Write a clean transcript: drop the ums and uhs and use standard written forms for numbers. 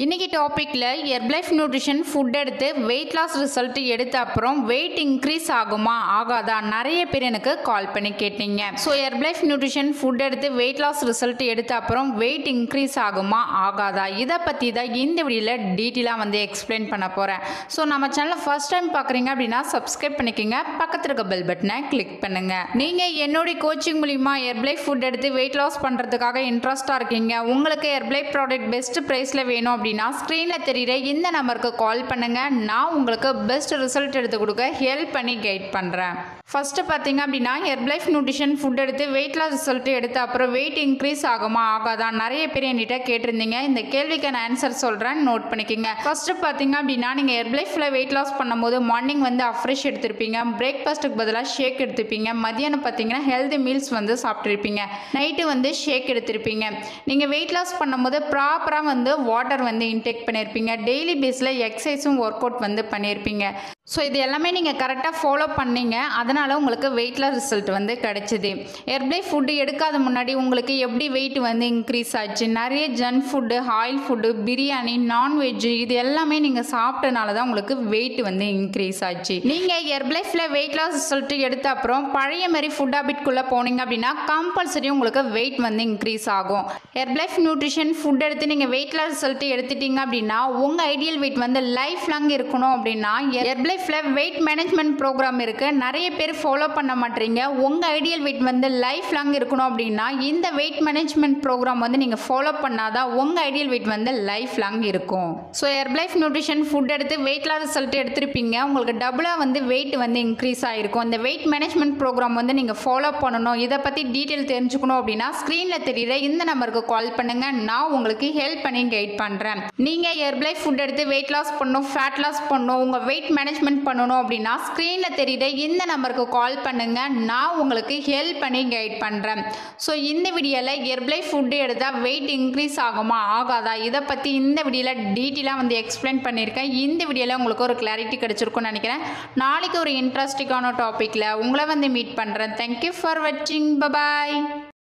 இன்னைக்கு டாபிக்ல Herbalife nutrition food எடுத்து வெயிட் லாஸ் ரிசல்ட் எடுத்த அப்புறம் வெயிட் இன்க்ரீஸ் ஆகுமா ஆகாதா நிறைய பேர் எனக்கு கால் பண்ணி கேட்டீங்க. ஸோ ஹெர்பலைஃப் நியூட்ரிஷன் ஃபுட் எடுத்து வெயிட் லாஸ் ரிசல்ட் எடுத்த அப்புறம் வெயிட் இன்க்ரீஸ் ஆகுமா ஆகாதா இதை பற்றி தான் இந்த வீடியோவில் டீட்டெயிலாக வந்து எக்ஸ்பிளைன் பண்ண போகிறேன். ஸோ நம்ம சேனலை ஃபர்ஸ்ட் டைம் பார்க்குறீங்க அப்படின்னா சப்ஸ்கிரைப் பண்ணிக்கோங்க, பக்கத்தில் இருக்க பெல் பட்டனை கிளிக் பண்ணுங்க. நீங்கள் என்னுடைய கோச்சிங் மூலிமா ஹெர்பலைஃப் ஃபுட் எடுத்து வெயிட் லாஸ் பண்ணுறதுக்காக இன்ட்ரெஸ்ட்டாக இருக்கீங்க, உங்களுக்கு ஹெர்பலைஃப் ப்ராடக்ட் பெஸ்ட் ப்ரைஸில் வேணும் அப்படின்னா ஸ்க்ரீனில் தெரியுற இந்த நம்பருக்கு கால் பண்ணுங்க. நான் உங்களுக்கு பெஸ்ட் ரிசல்ட் எடுத்து கொடுக்க ஹெல்ப் பண்ணி கைட் பண்ணுறேன். ஃபர்ஸ்ட் பார்த்தீங்க அப்படின்னா ஹெர்பலைஃப் நியூட்ரிஷன் ஃபுட் எடுத்து வெயிட் லாஸ் ரிசல்ட் எடுத்து அப்புறம் வெயிட் இன்க்ரீஸ் ஆகுமா ஆகாதா நிறைய பேர் என்கிட்ட கேட்டிருந்தீங்க. இந்த கேள்விக்கான ஆன்சர் சொல்கிறேன், நோட் பண்ணிக்கோங்க. ஃபர்ஸ்ட் பார்த்தீங்க அப்படின்னா நீங்கள் ஹெர்பலைஃபில் வெயிட் லாஸ் பண்ணும்போது மார்னிங் வந்து அஃப்ரெஷ் எடுத்திருப்பீங்க, பிரேக்ஃபாஸ்ட்டுக்கு பதிலாக ஷேக் எடுத்துப்பீங்க, மதியானம் பார்த்தீங்கன்னா ஹெல்தி மீல்ஸ் வந்து சாப்பிட்ருப்பீங்க, நைட்டு வந்து ஷேக் எடுத்திருப்பீங்க. நீங்கள் வெயிட் லாஸ் பண்ணும்போது ப்ராப்பராக வந்து வாட்டர் வந்து இன்டேக் பண்ணியிருப்பீங்க, டெய்லி பேஸில் எக்ஸசைஸும் ஒர்க் அவுட் வந்து பண்ணியிருப்பீங்க. ஸோ இது எல்லாமே நீங்கள் கரெக்டாக ஃபாலோ பண்ணீங்க, அதனால் உங்களுக்கு வெயிட் லாஸ் ரிசல்ட் வந்து கிடச்சிது. ஹெர்பலைஃப் ஃபுட்டு எடுக்காத முன்னாடி உங்களுக்கு எப்படி வெயிட் வந்து இன்க்ரீஸ் ஆச்சு, நிறைய junk food, oil food, biryani, non veg இது எல்லாமே நீங்கள் சாப்பிட்டனால தான் உங்களுக்கு வெயிட் வந்து இன்க்ரீஸ் ஆச்சு. நீங்கள் ஹெர்பலைஃபில் வெயிட் லாஸ் ரிசல்ட் எடுத்த அப்புறம் பழைய மாதிரி ஃபுட் ஹேபிட்குள்ளே போனீங்க அப்படின்னா கம்பல்சரி உங்களுக்கு வெயிட் வந்து இன்க்ரீஸ் ஆகும். ஹெர்பலைஃப் நியூட்ரிஷன் ஃபுட் எடுத்து நீங்கள் வெயிட் லாஸ் ரிசல்ட் எடுத்துட்டீங்க அப்படின்னா உங்கள் ஐடியல் வெயிட் வந்து லைஃப் லாங் இருக்கணும் அப்படின்னா ஹெர்பலைஃப் வெயிட் மேனேஜ்மெண்ட் ப்ரோக்ராம் இருக்கு, நிறைய பேர் ஃபாலோ பண்ண மாட்டீங்க. உங்க ஐடியல் வெயிட் வந்து லைஃப் லாங் இருக்கணும் அப்படின்னா இந்த வெயிட் மேனேஜ்மெண்ட் ப்ரோக்ராம் வந்து நீங்க ஃபாலோ பண்ணாதான் உங்க ஐடியல் வெயிட் வந்து லைஃப் லாங் இருக்கும். ஸோ ஹெர்பலைஃப் நியூட்ரிஷன் ஃபுட் எடுத்து வெயிட் லாஸ் ரிசல்ட் எடுத்திருப்பீங்க, உங்களுக்கு டபுளா வந்து வெயிட் வந்து இன்க்ரீஸ் ஆயிருக்கும். இந்த வெயிட் மேனேஜ்மெண்ட் ப்ரோக்ராம் வந்து நீங்க ஃபாலோ பண்ணணும், இதை பத்தி டீட்டெயில் தெரிஞ்சுக்கணும் அப்படின்னா ஸ்கிரீன்ல தெரியுற இந்த நம்பருக்கு கால் பண்ணுங்க, நான் உங்களுக்கு ஹெல்ப் பண்ணி கைட் பண்றேன். நீங்க ஹெர்பலைஃப் ஃபுட் எடுத்து வெயிட் லாஸ் பண்ணணும், ஃபேட் லாஸ் பண்ணணும், உங்க வெயிட் மேனேஜ்மெண்ட் பண்ணணும் அப்படின்னா ஸ்கிரீன்ல தெரியுற இந்த நம்பருக்கு கால் பண்ணுங்க, நான் உங்களுக்கு ஹெல்ப் பண்ணி கைட் பண்றேன். ஸோ இந்த வீடியோல ஹெர்பலைஃப் ஃபுட் எடுத்தா வெயிட் இன்க்ரீஸ் ஆகுமா ஆகாதா இதை பத்தி இந்த வீடியோல டீட்டெயிலாக வந்து எக்ஸ்பிளைன் பண்ணியிருக்கேன். இந்த வீடியோல உங்களுக்கு ஒரு கிளாரிட்டி கிடைச்சிருக்கும்னு நினைக்கிறேன். நாளைக்கு ஒரு இன்ட்ரெஸ்டிங்கான டாபிக்ல உங்களை வந்து மீட் பண்றேன். தேங்க்யூ ஃபார் வாட்சிங், பை பாய்.